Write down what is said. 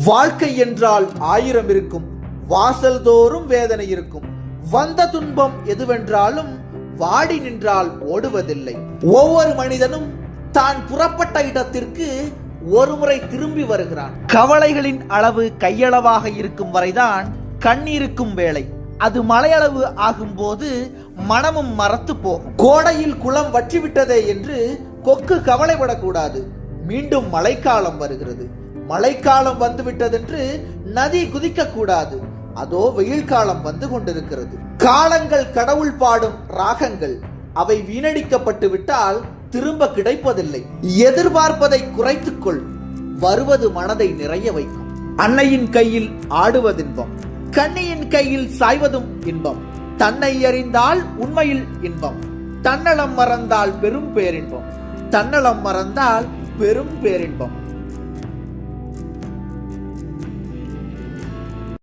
வாழ்க்கை என்றால் 1000 இருக்கும், வாசல் தோறும் வேதனை இருக்கும். வந்த துன்பம் எதுவென்றாலும் வாடி நின்றால் ஓடுவதில்லை. ஒவ்வொரு மனிதனும் தான் புறப்பட்ட இடத்திற்கு ஒருமுறை திரும்பி வருகிறான். கவலைகளின் அளவு கையளவாக இருக்கும் வரைதான் கண்ணீருக்கும் வேலை. அது மலையளவு ஆகும் போது மனமும் மறத்து போகும். கோடையில் குளம் வற்றிவிட்டதே என்று கொக்கு கவலைப்படக்கூடாது. மீண்டும் மழைக்காலம் வருகிறது. மழைக்காலம் வந்துவிட்டதென்று நதி குதிக்க கூடாது. அதோ வெயில் காலம் வந்து கொண்டிருக்கிறது. காலங்கள் கடவுள் பாடும் ராகங்கள். அவை வீணடிக்கப்பட்டு விட்டால் திரும்ப கிடைப்பதில்லை. எதிர்பார்ப்பதை குறைத்துக்கொள். வருவது மனதை நிறைய வைக்கும். அன்னையின் கையில் ஆடுவதின்பம், கண்ணியின் கையில் சாய்வதும் இன்பம். தன்னை அறிந்தால் உண்மையில் இன்பம். தன்னலம் மறந்தால் பெரும் பேரின்பம். தன்னலம் மறந்தால் பெரும் பேரின்பம்.